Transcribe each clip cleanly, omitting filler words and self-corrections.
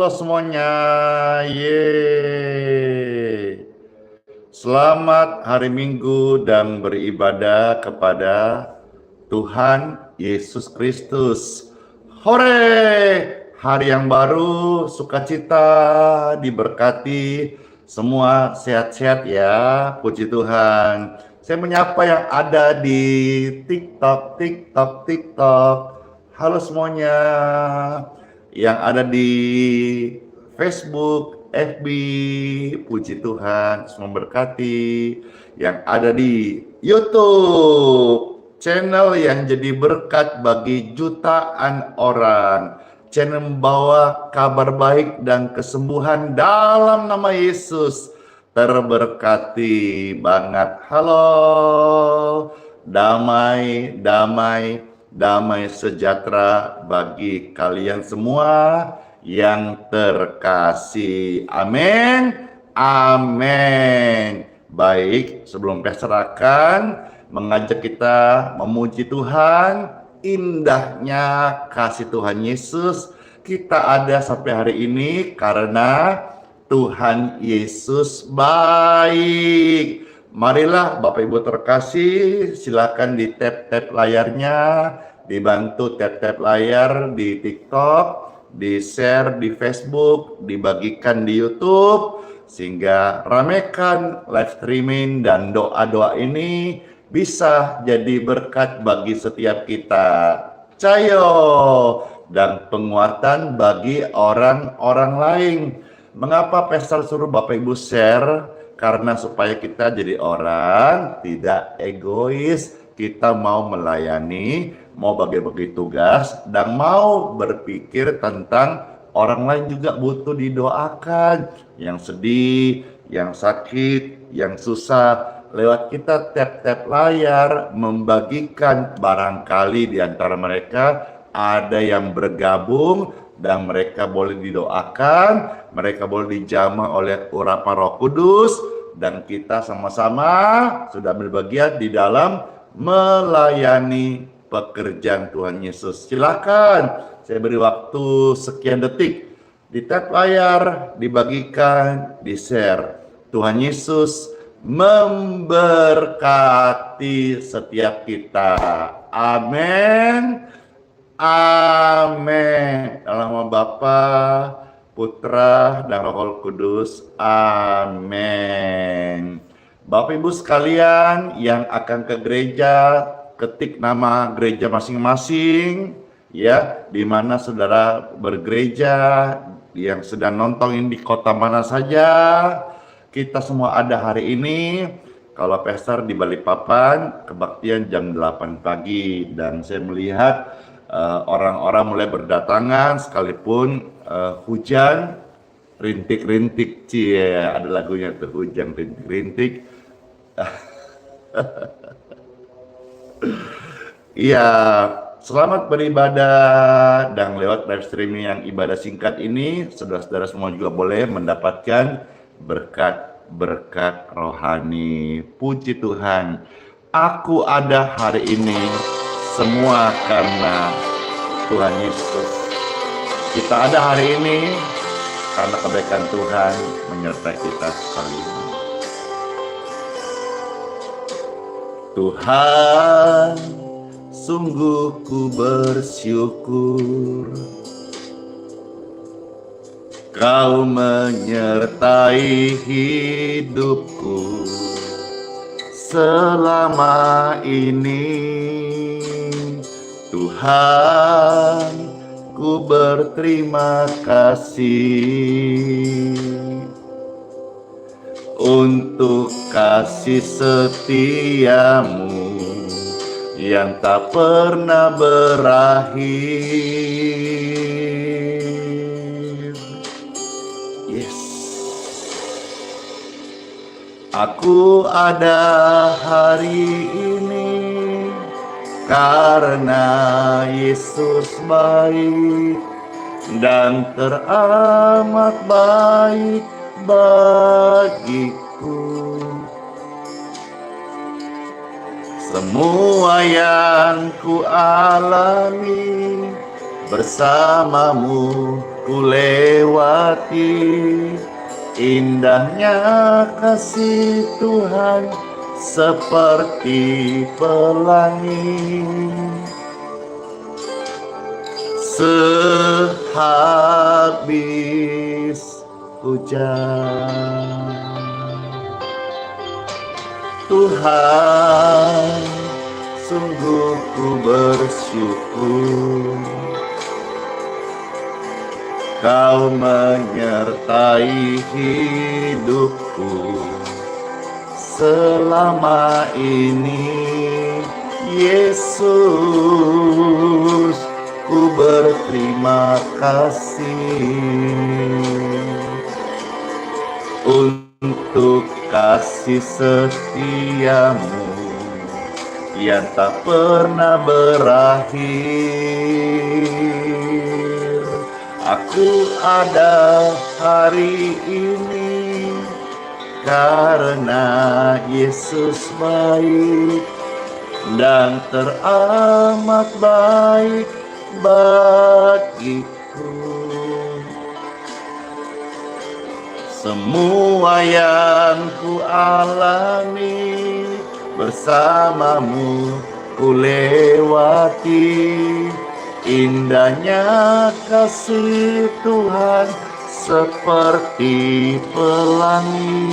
Halo semuanya, ye. Selamat hari Minggu dan beribadah kepada Tuhan Yesus Kristus. Hore! Hari yang baru, sukacita, diberkati, semua sehat-sehat ya, puji Tuhan. Saya menyapa yang ada di TikTok. Halo semuanya. Yang ada di Facebook, FB, puji Tuhan, semua berkati. Yang ada di YouTube, channel yang jadi berkat bagi jutaan orang. Channel membawa kabar baik dan kesembuhan dalam nama Yesus. Terberkati banget. Halo, damai sejahtera bagi kalian semua yang terkasih. Amin. Amin. Baik, sebelum akan mengajak kita memuji Tuhan, indahnya kasih Tuhan Yesus. Kita ada sampai hari ini karena Tuhan Yesus baik. Marilah Bapak Ibu terkasih, silakan di tap layarnya, dibantu tap layar di TikTok, di share di Facebook, dibagikan di YouTube, sehingga ramekan live streaming dan doa-doa ini bisa jadi berkat bagi setiap kita. Cayo dan penguatan bagi orang-orang lain. Mengapa Pastor suruh Bapak Ibu share? Karena supaya kita jadi orang tidak egois, kita mau melayani, mau bagi-bagi tugas, dan mau berpikir tentang orang lain juga butuh didoakan. Yang sedih, yang sakit, yang susah, lewat kita tap layar, membagikan barangkali di antara mereka ada yang bergabung, dan mereka boleh didoakan, mereka boleh dijamah oleh urapan Roh Kudus, dan kita sama-sama sudah berbagian di dalam melayani pekerjaan Tuhan Yesus. Silakan, saya beri waktu sekian detik, di tap layar, dibagikan, di-share. Tuhan Yesus memberkati setiap kita. Amin. Amin. Dalam nama Bapa, Putra, dan Roh Kudus. Amin. Bapak Ibu sekalian yang akan ke gereja, ketik nama gereja masing-masing, ya, di mana saudara bergereja, yang sedang nonton ini di kota mana saja. Kita semua ada hari ini. Kalau Pastor di Balikpapan, kebaktian jam 8 pagi, dan saya melihat orang-orang mulai berdatangan sekalipun hujan rintik-rintik, cie, ada lagunya tuh, hujan rintik-rintik. Iya, selamat beribadah, dan lewat live streaming yang ibadah singkat ini, saudara-saudara semua juga boleh mendapatkan berkat rohani. Puji Tuhan, aku ada hari ini semua karena Tuhan Yesus. Kita ada hari ini karena kebaikan Tuhan menyertai kita sekalian. Tuhan, sungguh ku bersyukur Kau menyertai hidupku selama ini. Tuhan, ku berterima kasih untuk kasih setiamu yang tak pernah berakhir. Yes. Aku ada hari ini karena Yesus baik dan teramat baik bagiku. Semua yang ku alami bersamamu ku lewati. Indahnya kasih Tuhan seperti pelangi. Sehabis hujan, Tuhan, sungguh ku bersyukur Kau menyertai hidupku selama ini. Yesus, ku berterima kasih untuk kasih setiamu yang tak pernah berakhir. Aku ada hari ini karena Yesus baik dan teramat baik bagiku. Semua yang ku alami bersamamu ku lewati. Indahnya kasih Tuhan seperti pelangi.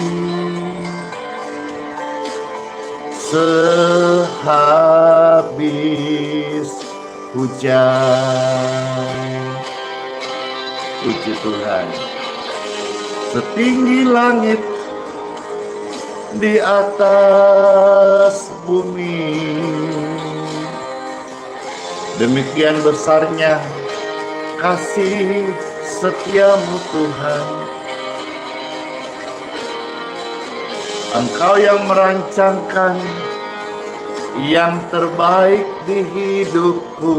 Sehabis hujan, puji Tuhan, setinggi langit di atas bumi, demikian besarnya kasih setiamu Tuhan. Engkau yang merancangkan yang terbaik di hidupku.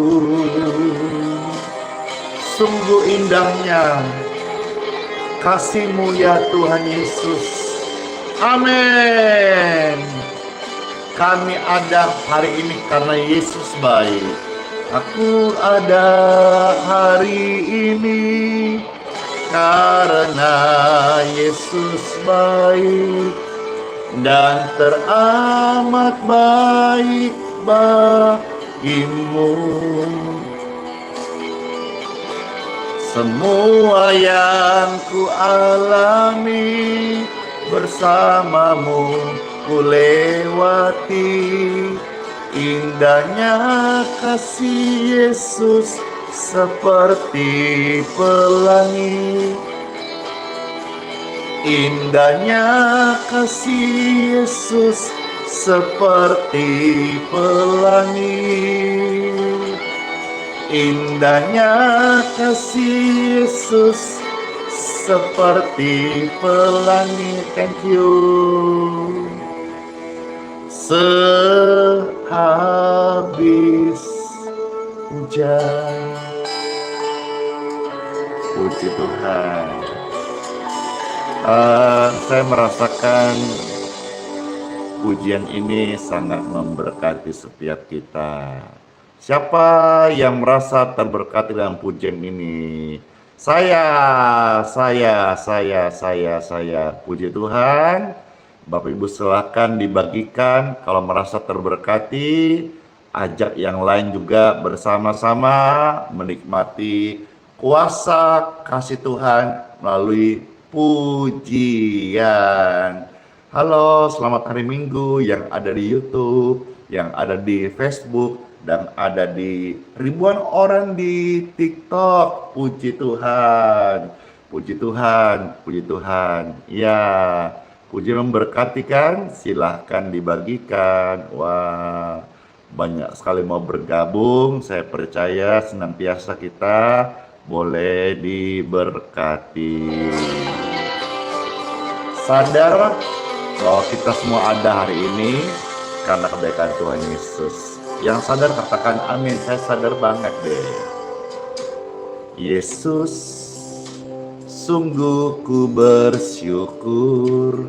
Sungguh indahnya kasih-Mu ya Tuhan Yesus. Amin. Kami ada hari ini karena Yesus baik. Aku ada hari ini karena Yesus baik dan teramat baik bagimu. Semua yang ku alami bersamamu ku lewati. Indahnya kasih Yesus seperti pelangi. Indahnya kasih Yesus seperti pelangi. Indahnya kasih Yesus seperti pelangi. Thank you. Sehabis hujan, puji Tuhan. Saya merasakan pujian ini sangat memberkati setiap kita. Siapa yang merasa terberkati dalam pujian ini? Saya. Puji Tuhan. Bapak Ibu silakan dibagikan. Kalau merasa terberkati, ajak yang lain juga bersama-sama menikmati kuasa kasih Tuhan melalui pujian. Halo, selamat hari Minggu yang ada di YouTube, yang ada di Facebook, dan ada di ribuan orang di TikTok. Puji Tuhan, puji Tuhan, puji Tuhan. Ya, puji memberkati kan? Silahkan dibagikan. Wah, banyak sekali mau bergabung. Saya percaya senantiasa kita boleh diberkati. Sadar bahwa kita semua ada hari ini karena kebaikan Tuhan Yesus. Yang sadar katakan amin. Saya sadar banget deh. Yesus, sungguh ku bersyukur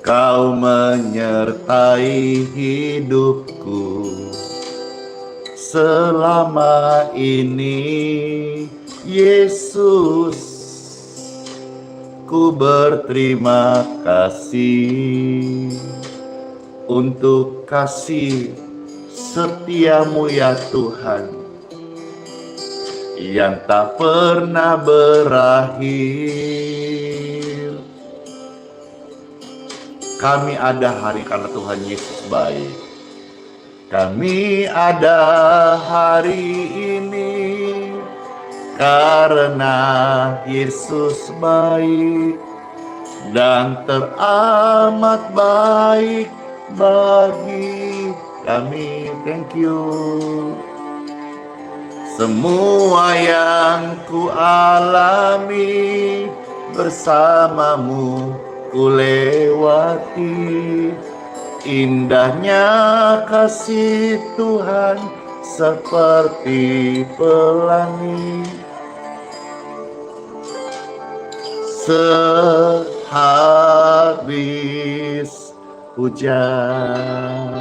Kau menyertai hidupku selama ini. Yesus, ku berterima kasih untuk kasih setiamu ya Tuhan, yang tak pernah berakhir. Kami ada hari karena Tuhan Yesus baik. Kami ada hari ini karena Yesus baik dan teramat baik bagi kami. Thank you. Semua yang ku alami bersamamu ku lewati. Indahnya kasih Tuhan seperti pelangi. Sehabis hujan,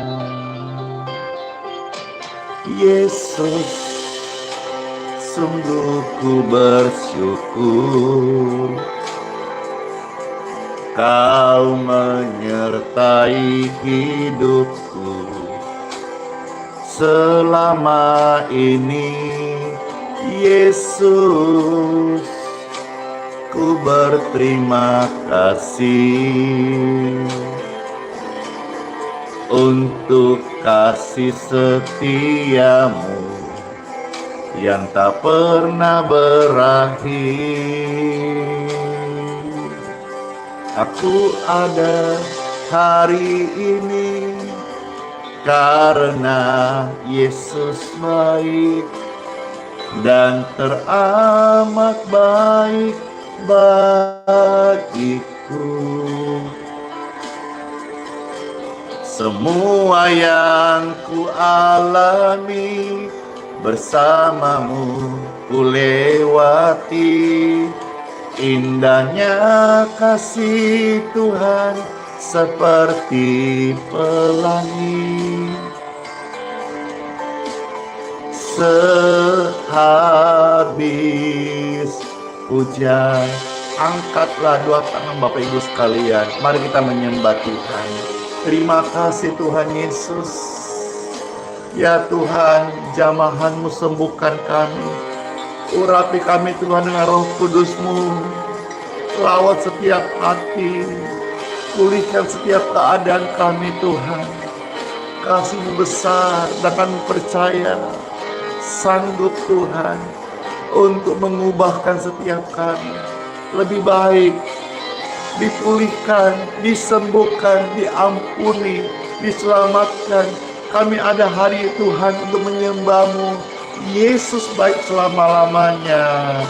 Yesus, sungguh ku bersyukur Kau menyertai hidupku selama ini. Yesus, ku berterima kasih untuk kasih setiamu yang tak pernah berakhir. Aku ada hari ini karena Yesus baik dan teramat baik bagiku. Semua yang ku alami bersamamu ku lewati. Indahnya kasih Tuhan seperti pelangi. Sehabis hujan, angkatlah dua tangan Bapak Ibu sekalian. Mari kita menyembah Tuhan. Terima kasih Tuhan Yesus. Ya Tuhan, jamahan-Mu sembuhkan kami. Urapi kami Tuhan dengan Roh Kudus-Mu. Lawat setiap hati. Pulihkan setiap keadaan kami Tuhan. Kasih-Mu besar dan kami percaya sanggup Tuhan untuk mengubahkan setiap kami lebih baik, dipulihkan, disembuhkan, diampuni, diselamatkan. Kami ada hari Tuhan untuk menyembah-Mu. Yesus baik selama-lamanya.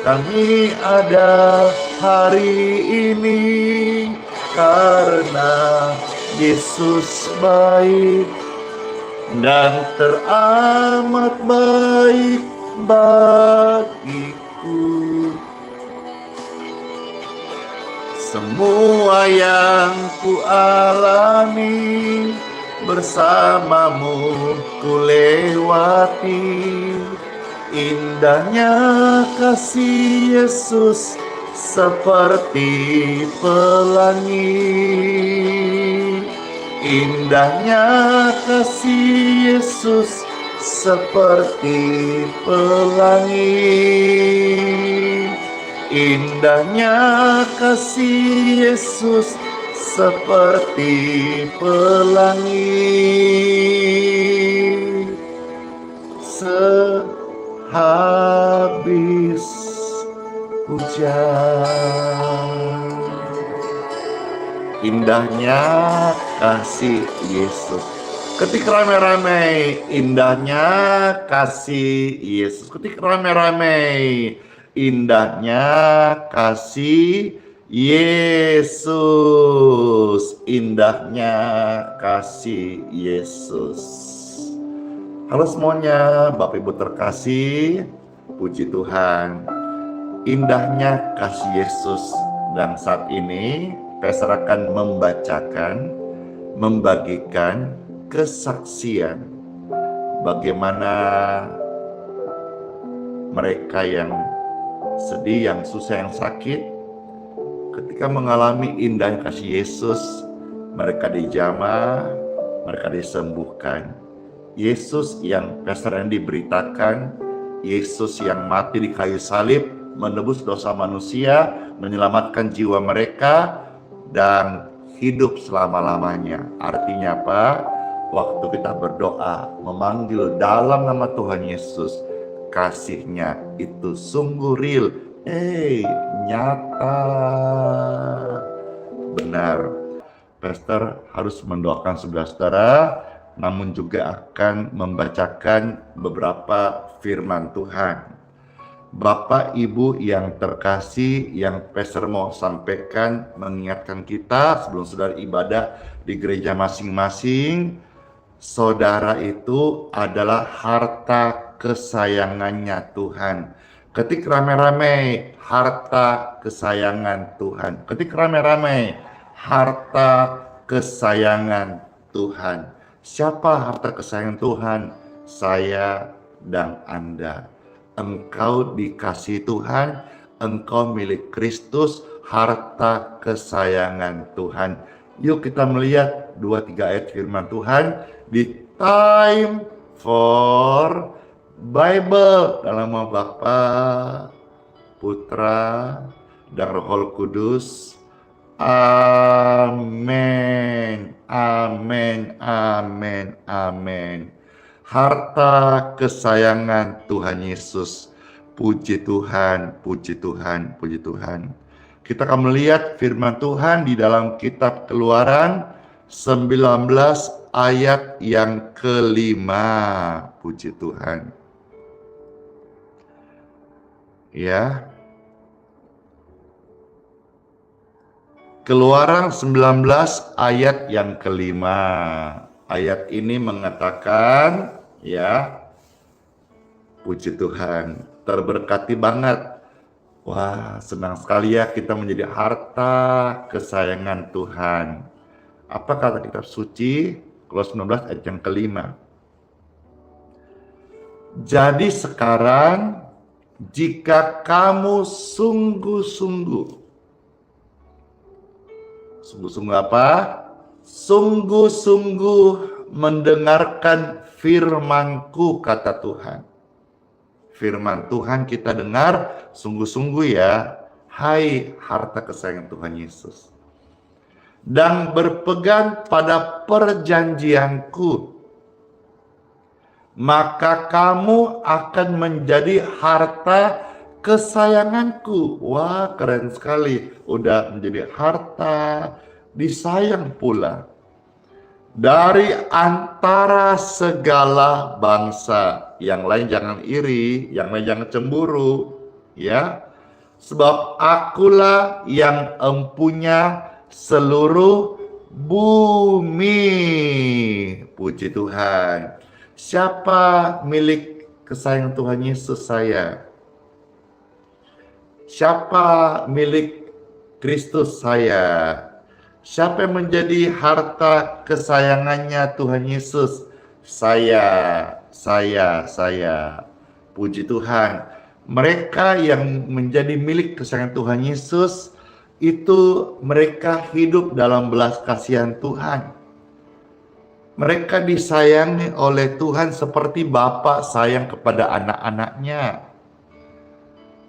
Kami ada hari ini karena Yesus baik dan teramat baik bagiku. Semua yang ku alami bersamamu ku lewati. Indahnya kasih Yesus seperti pelangi. Indahnya kasih Yesus seperti pelangi. Indahnya kasih Yesus seperti pelangi. Sehabis hujan, indahnya kasih Yesus. Ketik rame-rame, indahnya kasih Yesus. Ketik rame-rame, indahnya kasih Yesus. Indahnya kasih Yesus. Halo semuanya, Bapak Ibu terkasih, puji Tuhan. Indahnya kasih Yesus. Dan saat ini Pastor akan membacakan, membagikan kesaksian bagaimana mereka yang sedih, yang susah, yang sakit, ketika mengalami indahnya kasih Yesus, mereka dijamah, mereka disembuhkan. Yesus yang Pastor Andy beritakan, Yesus yang mati di kayu salib, menebus dosa manusia, menyelamatkan jiwa mereka, dan hidup selama-lamanya. Artinya apa? Waktu kita berdoa, memanggil dalam nama Tuhan Yesus, kasih-Nya itu sungguh real, nyata, benar. Pastor harus mendoakan saudara-saudara, namun juga akan membacakan beberapa firman Tuhan. Bapak Ibu yang terkasih, yang Pastor mau sampaikan, mengingatkan kita sebelum saudara ibadah di gereja masing-masing, saudara itu adalah harta kesayangannya Tuhan. Ketik rame-rame, harta kesayangan Tuhan. Ketik rame-rame, harta kesayangan Tuhan. Siapa harta kesayangan Tuhan? Saya dan Anda. Engkau dikasih Tuhan, engkau milik Kristus, harta kesayangan Tuhan. Yuk kita melihat 2-3 ayat firman Tuhan di Time for Bible dalam nama Bapa, Putra, dan Roh Kudus. Amin, amin, amin, amin. Harta kesayangan Tuhan Yesus. Puji Tuhan, puji Tuhan, puji Tuhan. Kita akan melihat firman Tuhan di dalam kitab Keluaran 19 ayat yang kelima. Puji Tuhan. Ya. Keluaran 19 ayat yang kelima. Ayat ini mengatakan, ya, puji Tuhan, terberkati banget. Wah, senang sekali ya kita menjadi harta kesayangan Tuhan. Apa kata kitab suci? Keluaran 19 ayat yang kelima. Jadi sekarang, jika kamu sungguh-sungguh apa? Sungguh-sungguh mendengarkan firman-Ku, kata Tuhan. Firman Tuhan kita dengar sungguh-sungguh ya, hai harta kesayangan Tuhan Yesus. Dan berpegang pada perjanjianku, maka kamu akan menjadi harta kesayanganku. Wah, keren sekali. Udah menjadi harta, disayang pula. Dari antara segala bangsa, yang lain jangan iri, yang lain jangan cemburu, ya. Sebab akulah yang empunya seluruh bumi. Puji Tuhan. Siapa milik kesayangan Tuhan Yesus? Saya. Siapa milik Kristus? Saya. Siapa yang menjadi harta kesayangannya Tuhan Yesus? Saya. Puji Tuhan. Mereka yang menjadi milik kesayangan Tuhan Yesus, itu mereka hidup dalam belas kasihan Tuhan. Mereka disayangi oleh Tuhan seperti Bapa sayang kepada anak-anaknya.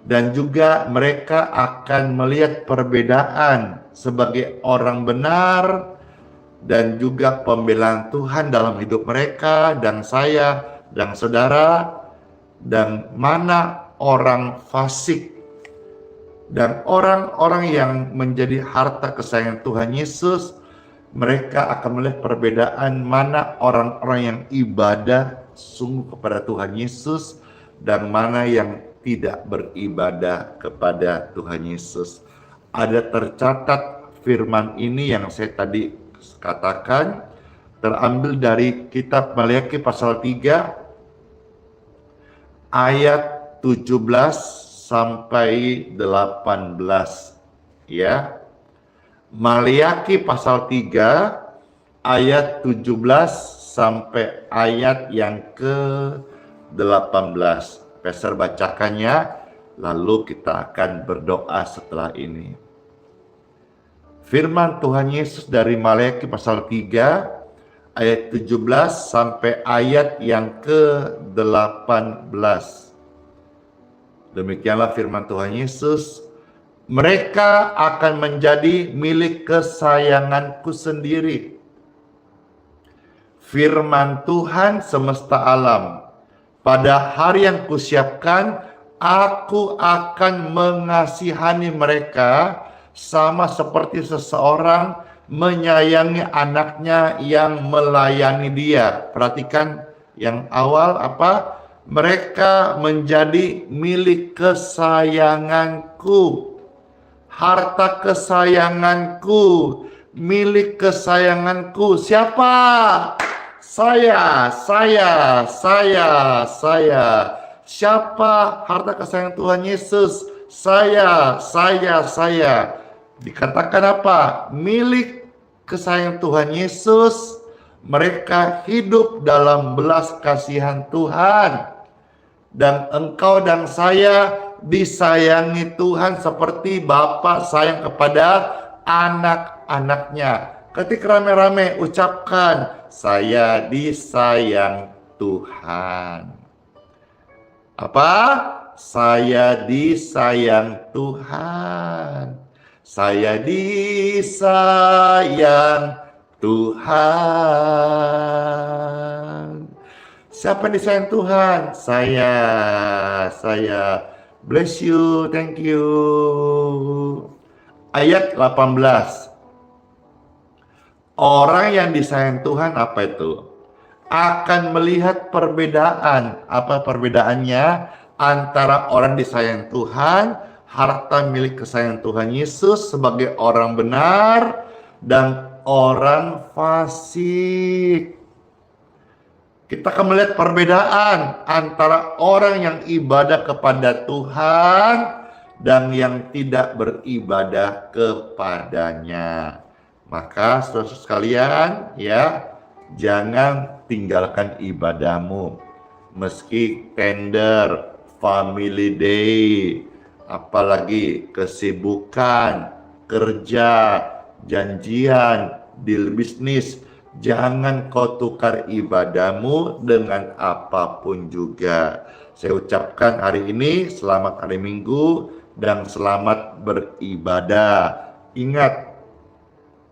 Dan juga mereka akan melihat perbedaan sebagai orang benar dan juga pembelaan Tuhan dalam hidup mereka dan saya dan saudara, dan mana orang fasik dan orang-orang yang menjadi harta kesayangan Tuhan Yesus. Mereka akan melihat perbedaan mana orang-orang yang ibadah sungguh kepada Tuhan Yesus dan mana yang tidak beribadah kepada Tuhan Yesus. Ada tercatat firman ini yang saya tadi katakan, terambil dari kitab Maliaki pasal 3 ayat 17 sampai 18, ya. Maliaki pasal 3 ayat 17 sampai ayat yang ke-18. Pastor bacakannya, lalu kita akan berdoa setelah ini. Firman Tuhan Yesus dari Maleakhi pasal 3 ayat 17 sampai ayat yang ke-18. Demikianlah firman Tuhan Yesus, mereka akan menjadi milik kesayanganku sendiri. Firman Tuhan semesta alam, pada hari yang kusiapkan, aku akan mengasihani mereka sama seperti seseorang menyayangi anaknya yang melayani dia. Perhatikan yang awal apa? Mereka menjadi milik kesayanganku. Harta kesayanganku, milik kesayanganku. Siapa? Saya. Siapa harta kesayangan Tuhan Yesus? Saya. Dikatakan apa? Milik kesayangan Tuhan Yesus. Mereka hidup dalam belas kasihan Tuhan. Dan engkau dan saya disayangi Tuhan seperti Bapa sayang kepada anak-anaknya. Ketik rame-rame ucapkan, saya disayang Tuhan. Apa? Saya disayang Tuhan. Saya disayang Tuhan. Siapa yang disayang Tuhan? Saya. Bless you, thank you. Ayat 18. Orang yang disayang Tuhan apa itu? Akan melihat perbedaan. Apa perbedaannya? Antara orang disayang Tuhan, harta milik kesayangan Tuhan Yesus sebagai orang benar, dan orang fasik. Kita akan melihat perbedaan antara orang yang ibadah kepada Tuhan dan yang tidak beribadah kepadanya. Maka saudara sekalian, ya, jangan tinggalkan ibadahmu. Meski tender, family day, apalagi kesibukan, kerja, janjian, deal bisnis, jangan kau tukar ibadahmu dengan apapun juga. Saya ucapkan hari ini selamat hari Minggu dan selamat beribadah. Ingat,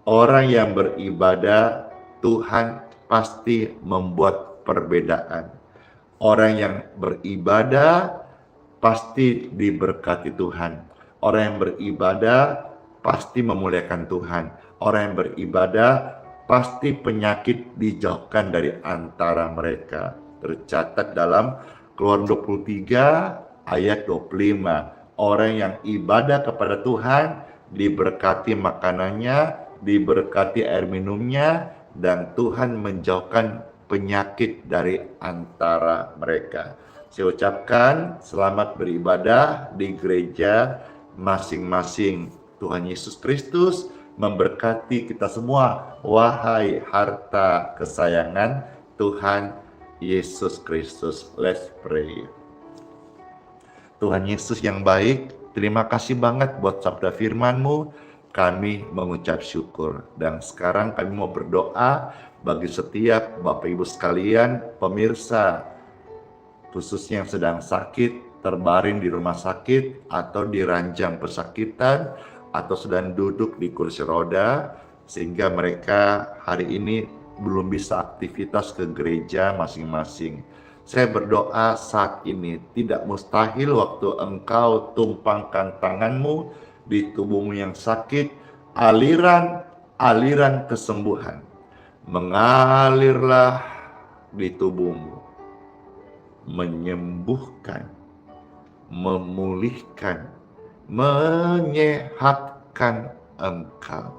orang yang beribadah, Tuhan pasti membuat perbedaan. Orang yang beribadah pasti diberkati Tuhan. Orang yang beribadah pasti memuliakan Tuhan. Orang yang beribadah pasti penyakit dijauhkan dari antara mereka. Tercatat dalam Keluaran 23 ayat 25. Orang yang ibadah kepada Tuhan diberkati makanannya, diberkati air minumnya, dan Tuhan menjauhkan penyakit dari antara mereka. Saya ucapkan selamat beribadah di gereja masing-masing. Tuhan Yesus Kristus memberkati kita semua. Wahai harta kesayangan Tuhan Yesus Kristus. Let's pray. Tuhan Yesus yang baik, terima kasih banget buat sabda firman-Mu. Kami mengucap syukur. Dan sekarang kami mau berdoa bagi setiap Bapak Ibu sekalian, pemirsa, khususnya yang sedang sakit, terbaring di rumah sakit, atau di ranjang pesakitan, atau sedang duduk di kursi roda, sehingga mereka hari ini belum bisa aktivitas ke gereja masing-masing. Saya berdoa saat ini, tidak mustahil waktu engkau tumpangkan tanganmu di tubuhmu yang sakit, aliran kesembuhan mengalirlah di tubuhmu, menyembuhkan, memulihkan, menyehatkan engkau.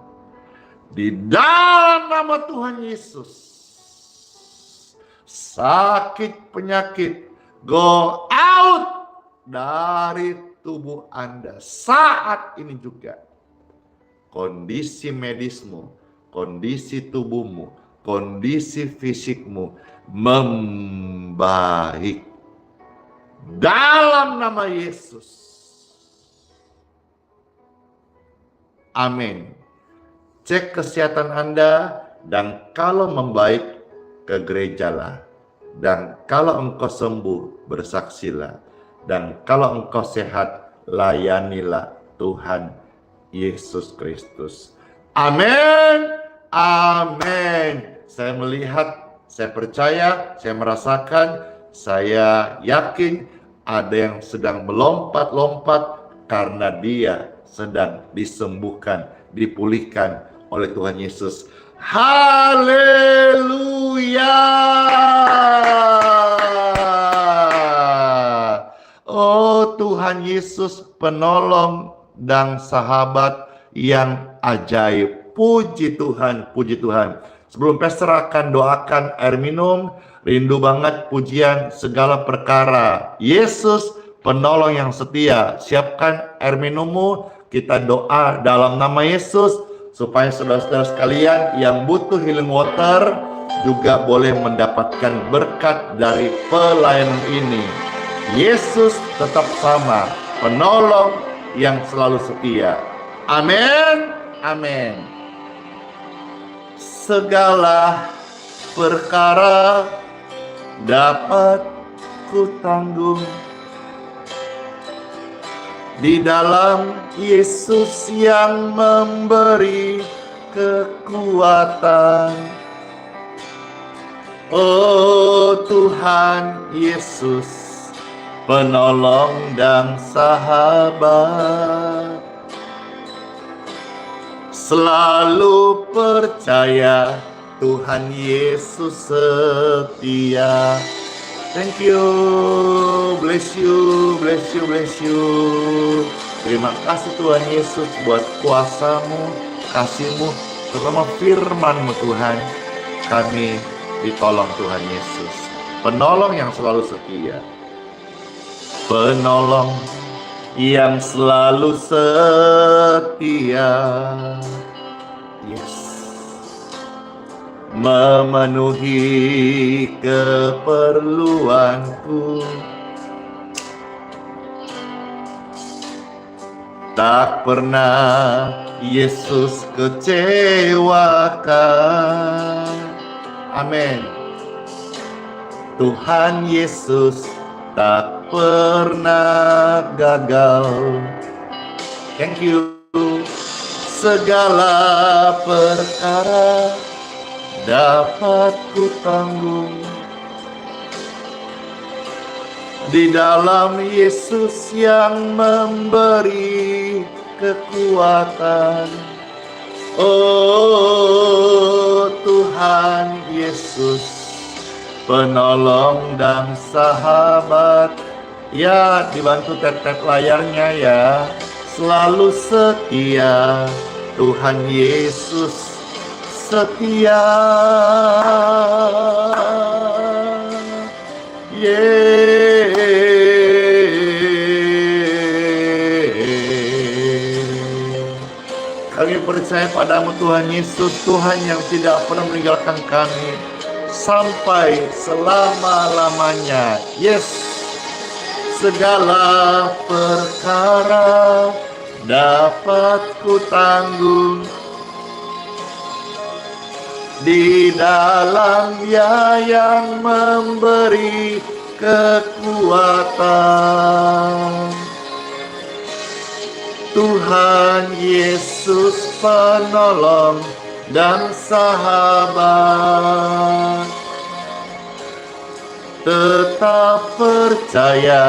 Di dalam nama Tuhan Yesus, sakit penyakit go out dari tubuh Anda saat ini juga. Kondisi medismu, kondisi tubuhmu, kondisi fisikmu membaik. Dalam nama Yesus. Amin. Cek kesehatan Anda, dan kalau membaik, ke gerejalah. Dan kalau engkau sembuh, bersaksilah. Dan kalau engkau sehat, layanilah Tuhan Yesus Kristus. Amin. Amin. Saya melihat, saya percaya, saya merasakan, saya yakin ada yang sedang melompat-lompat karena dia sedang disembuhkan, dipulihkan oleh Tuhan Yesus. Haleluya! Oh Tuhan Yesus, penolong dan sahabat yang ajaib. Puji Tuhan, puji Tuhan. Sebelum pastor akan doakan air minum, rindu banget pujian segala perkara. Yesus, penolong yang setia. Siapkan air minummu, kita doa dalam nama Yesus, supaya saudara-saudara sekalian yang butuh healing water juga boleh mendapatkan berkat dari pelayanan ini. Yesus tetap sama, penolong yang selalu setia. Amin, amin. Segala perkara dapat ku tanggung di dalam Yesus yang memberi kekuatan. Oh Tuhan Yesus, penolong dan sahabat, selalu percaya Tuhan Yesus setia. Thank you, bless you, bless you, bless you. Terima kasih Tuhan Yesus buat kuasa-Mu, kasih-Mu, terutama firman-Mu Tuhan. Kami ditolong Tuhan Yesus, penolong yang selalu setia. Penolong yang selalu setia. Yes. Memenuhi keperluanku, tak pernah Yesus kecewakan. Amin. Tuhan Yesus tak pernah gagal. Thank you. Segala perkara dapat ku tanggung di dalam Yesus yang memberi kekuatan. Oh Tuhan Yesus, penolong dan sahabat. Ya, dibantu tap-tap layarnya ya. Selalu setia, Tuhan Yesus setia. Kami percaya padamu Tuhan Yesus, Tuhan yang tidak pernah meninggalkan kami sampai selama-lamanya. Yes. Segala perkara dapat ku tanggung di dalam Dia yang memberi kekuatan. Tuhan Yesus penolong dan sahabat, tetap percaya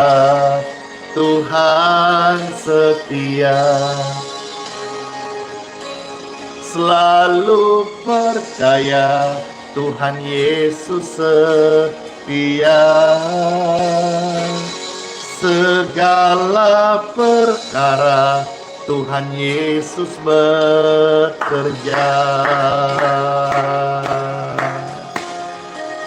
Tuhan setia. Selalu percaya Tuhan Yesus setia. Segala perkara Tuhan Yesus bekerja.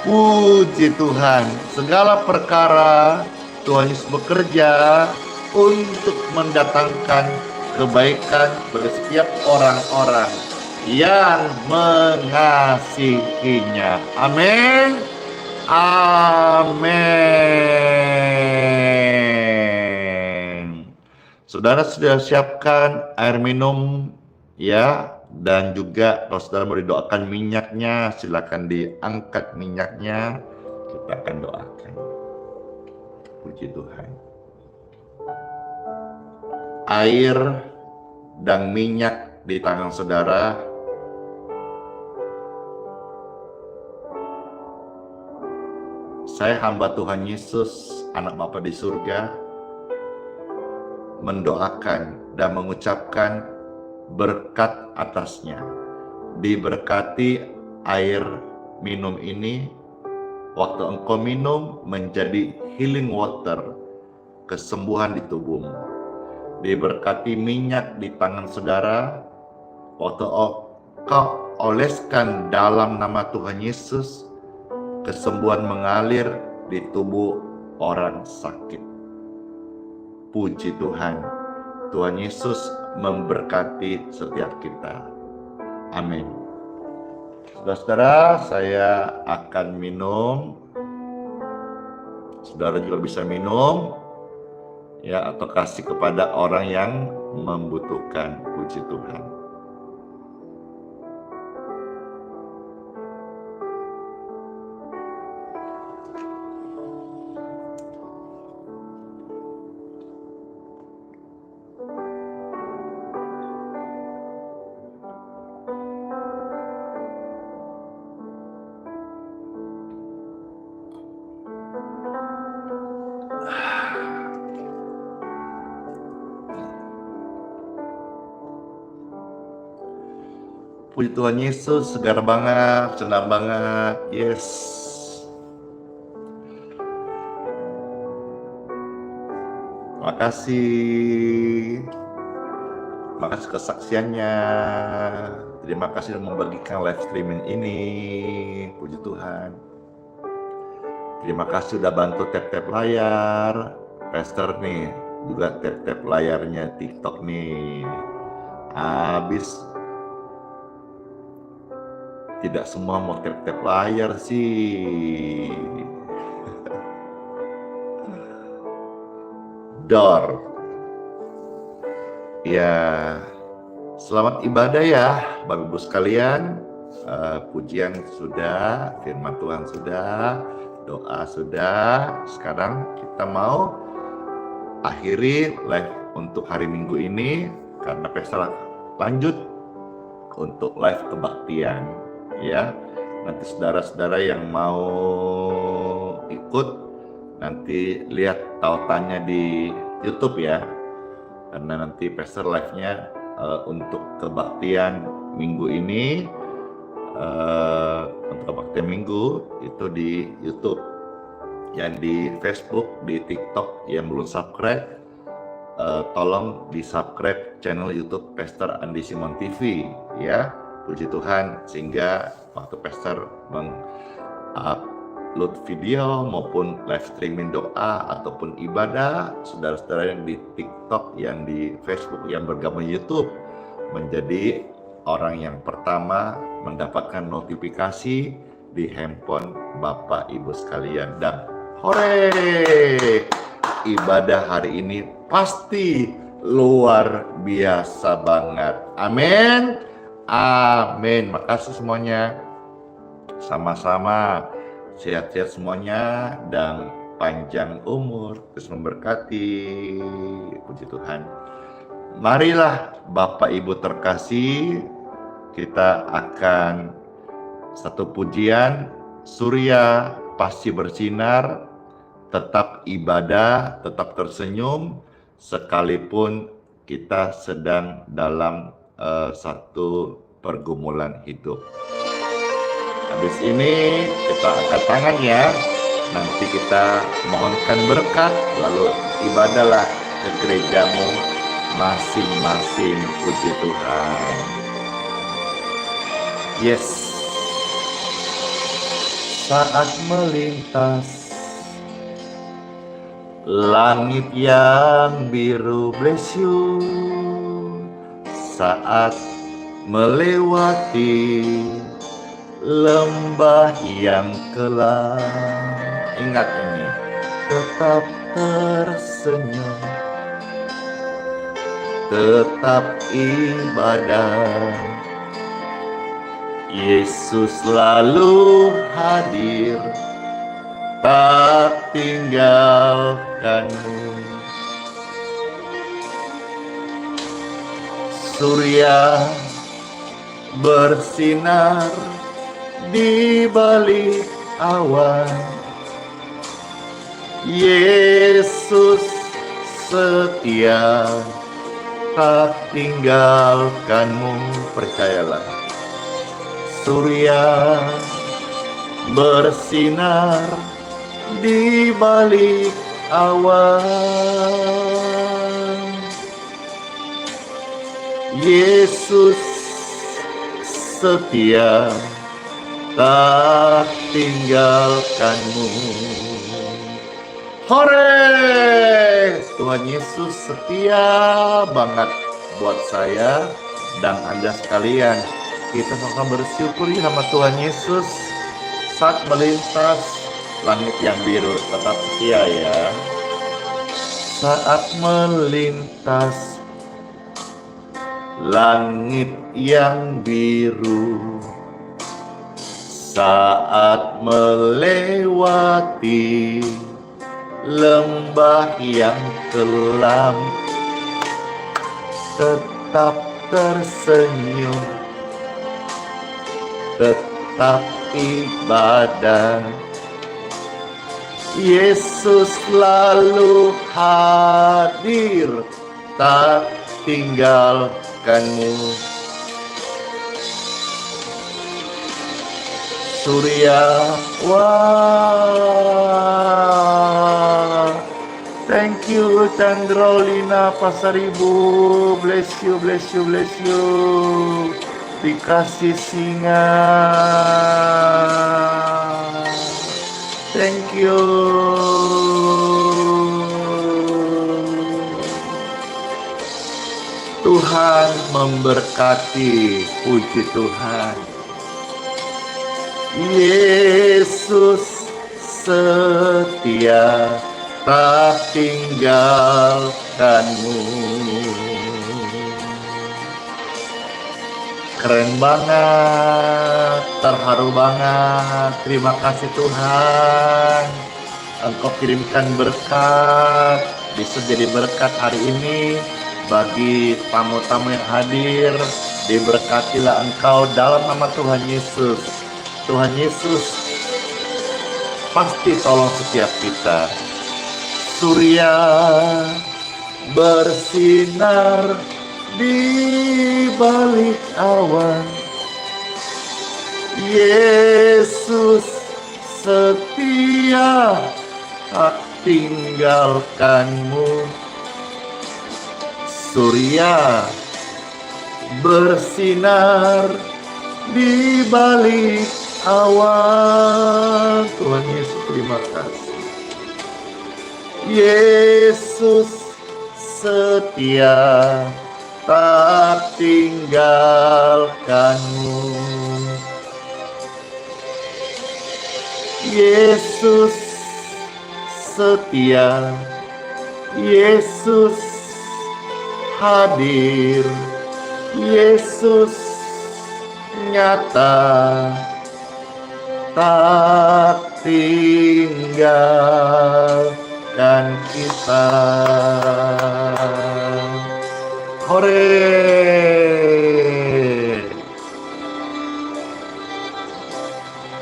Puji Tuhan, segala perkara Tuhan Yesus bekerja untuk mendatangkan kebaikan bagi setiap orang-orang yang mengasihinya. Amin. Amin. Saudara sudah siapkan air minum ya, dan juga kalau saudara mau didoakan minyaknya, silakan diangkat minyaknya. Kita akan doakan. Puji Tuhan. Air dan minyak di tangan saudara saya hamba Tuhan Yesus, anak Bapa di surga, mendoakan dan mengucapkan berkat atasnya. Diberkati air minum ini, waktu engkau minum menjadi healing water, kesembuhan di tubuhmu. Diberkati minyak di tangan saudara, waktu kau oleskan dalam nama Tuhan Yesus, kesembuhan mengalir di tubuh orang sakit. Puji Tuhan. Tuhan Yesus memberkati setiap kita. Amin. Saudara-saudara, saya akan minum. Saudara juga bisa minum, ya, atau kasih kepada orang yang membutuhkan. Puji Tuhan. Puji Tuhan Yesus, segar banget, senang banget, yes. Makasih kesaksiannya. Terima kasih sudah membagikan live streaming ini. Puji Tuhan. Terima kasih sudah bantu tap-tap layar. Pastor nih, juga tap-tap layarnya TikTok nih. Habis tidak semua mau tap-tap layar sih. Door. Ya, selamat ibadah ya Bapak Ibu sekalian. Pujian sudah, firman Tuhan sudah, doa sudah. Sekarang kita mau akhiri live untuk hari Minggu ini, karena pesta lanjut untuk live kebaktian. Ya, nanti saudara-saudara yang mau ikut, nanti lihat tautannya di YouTube ya, karena nanti pastor live-nya untuk kebaktian minggu ini, untuk kebaktian minggu itu di YouTube. Yang di Facebook, di TikTok yang belum subscribe, tolong di subscribe channel YouTube Pastor Andi Simon TV ya. Puji Tuhan, sehingga waktu pastor upload video maupun live streaming doa ataupun ibadah, saudara-saudara yang di TikTok, yang di Facebook, yang bergabung YouTube, menjadi orang yang pertama mendapatkan notifikasi di handphone Bapak Ibu sekalian. Dan hore, ibadah hari ini pasti luar biasa banget. Amin. Amin. Makasih semuanya. Sama-sama. Sehat-sehat semuanya dan panjang umur, terus memberkati. Puji Tuhan. Marilah Bapak Ibu terkasih, kita akan satu pujian, surya pasti bersinar, tetap ibadah, tetap tersenyum, sekalipun kita sedang dalam satu pergumulan hidup. Habis ini kita angkat tangan ya, nanti kita mohonkan berkat, lalu ibadahlah ke gerejamu masing-masing. Puji Tuhan. Yes. Saat melintas langit yang biru, bless you. Saat melewati lembah yang kelam. Ingat ini, tetap tersenyum, tetap ibadah. Yesus selalu hadir, tak tinggalkanmu. Surya bersinar di balik awan, Yesus setia, tak tinggalkanmu. Percayalah, surya bersinar di balik awan, Yesus setia, tak tinggalkanmu. Hore! Tuhan Yesus setia banget buat saya dan Anda sekalian. Kita sama bersyukur sama Tuhan Yesus saat melintas langit yang biru. Tetap setia ya. Saat melintas langit yang biru, saat melewati lembah yang kelam, tetap tersenyum, tetap ibadah. Yesus selalu hadir, tak tinggalkanmu. Surya, wah, thank you Chandrolina Pasaribu, bless you, bless you, bless you. Dikasih singa, thank you. Tuhan memberkati, puji Tuhan. Yesus setia, tak tinggalkanmu. Keren banget, terharu banget. Terima kasih Tuhan, Engkau kirimkan berkat, bisa jadi berkat hari ini bagi tamu-tamu yang hadir. Diberkatilah Engkau dalam nama Tuhan Yesus. Tuhan Yesus pasti tolong setiap kita. Surya bersinar di balik awan, Yesus setia, tak tinggalkanmu. Surya bersinar di balik awan. Tuhan Yesus, terima kasih. Yesus setia, tak tinggalkanmu. Yesus setia, Yesus hadir, Yesus nyata, tak tinggalkan kita. Hore!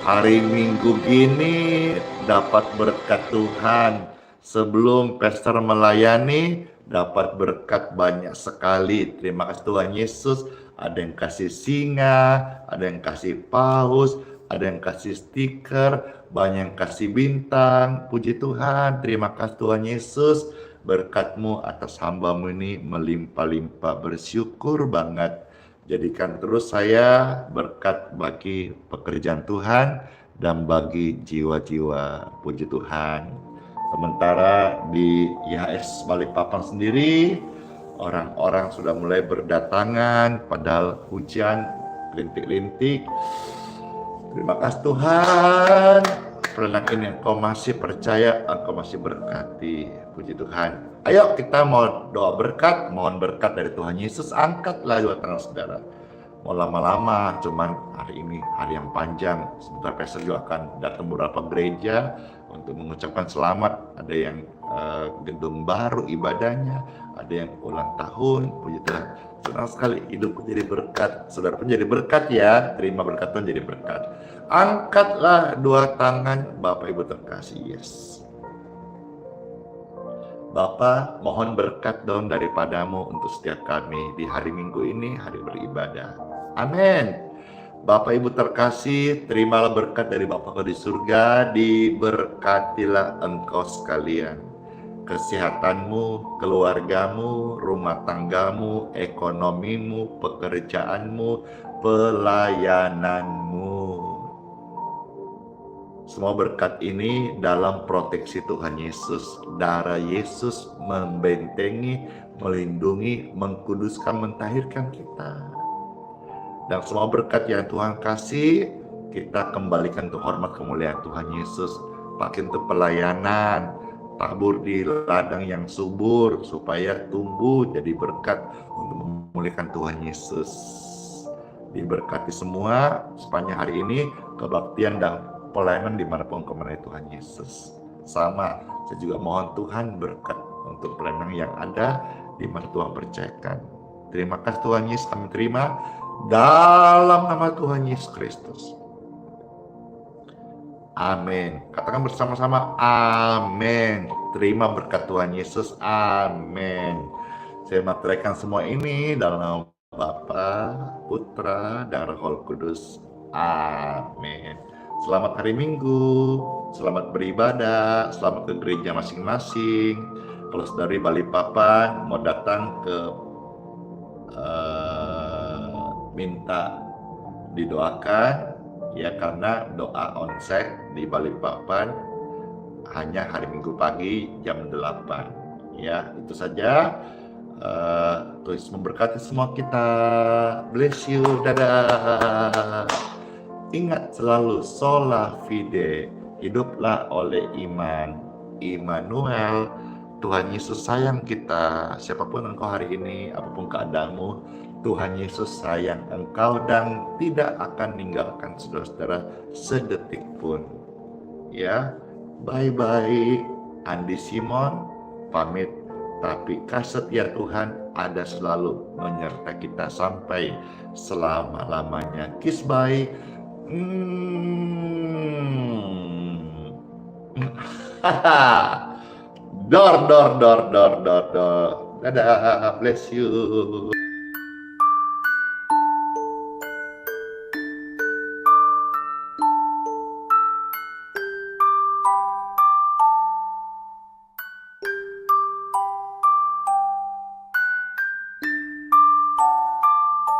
Hari Minggu gini dapat berkat Tuhan. Sebelum pastor melayani, dapat berkat banyak sekali. Terima kasih Tuhan Yesus. Ada yang kasih singa, ada yang kasih paus, ada yang kasih stiker, banyak yang kasih bintang. Puji Tuhan, terima kasih Tuhan Yesus. Berkat-Mu atas hamba-Mu ini melimpah-limpah, bersyukur banget. Jadikan terus saya berkat bagi pekerjaan Tuhan dan bagi jiwa-jiwa. Puji Tuhan. Sementara di IHS Balikpapan sendiri, Orang-orang sudah mulai berdatangan, padahal hujan lintik-lintik. Terima kasih Tuhan. Perenang ini Engkau masih percaya, Engkau masih berkati. Puji Tuhan. Ayo kita mau doa berkat, mohon berkat dari Tuhan Yesus. Angkatlah dua tangan saudara. Mau lama-lama, cuman hari ini hari yang panjang. Sebentar Pastor juga akan datang beberapa gereja untuk mengucapkan selamat. Ada yang gedung baru ibadahnya, ada yang ulang tahun. Puji Tuhan. Senang sekali hidupku jadi berkat. Saudara pun jadi berkat ya. Terima berkat Tuhan jadi berkat. Angkatlah dua tangan Bapak Ibu terkasih. Yes. Bapa, mohon berkat dong daripadamu untuk setiap kami di hari Minggu ini, hari beribadah. Amin. Bapak Ibu terkasih, terimalah berkat dari Bapa di surga, diberkatilah engkau sekalian. Kesehatanmu, keluargamu, rumah tanggamu, ekonomimu, pekerjaanmu, pelayananmu. Semua berkat ini dalam proteksi Tuhan Yesus. Darah Yesus membentengi, melindungi, mengkuduskan, mentahirkan kita. Dan semua berkat yang Tuhan kasih, kita kembalikan untuk hormat kemuliaan Tuhan Yesus. Pakai untuk pelayanan, tabur di ladang yang subur, supaya tumbuh jadi berkat untuk memuliakan Tuhan Yesus. Diberkati semua sepanjang hari ini, kebaktian dan pelayanan dimanapun kemenai Tuhan Yesus. Sama, saya juga mohon Tuhan berkat untuk pelayanan yang ada di mana Tuhan percayakan. Terima kasih Tuhan Yesus, kami terima dalam nama Tuhan Yesus Kristus. Amin. Katakan bersama-sama, amin. Terima berkat Tuhan Yesus, amin. Saya materaikan semua ini dalam nama Bapa, Putra, dan Roh Kudus. Amin. Selamat hari Minggu, selamat beribadah, selamat ke gereja masing-masing. Kalau dari Balikpapan mau datang ke minta didoakan, ya karena doa onsite di Balikpapan hanya hari Minggu pagi jam 8. Ya, itu saja. Tuhan memberkati semua kita. Bless you, dadah. Ingat selalu sola fide, hiduplah oleh iman. Immanuel, Tuhan Yesus sayang kita. Siapapun engkau hari ini, apapun keadaanmu, Tuhan Yesus sayang engkau dan tidak akan meninggalkan saudara-saudara sedetik pun. Ya, bye-bye. Andi Simon pamit, tapi kasih setia Tuhan ada selalu menyertai kita sampai selama-lamanya. Kiss bye. Dor. Dadah, bless you.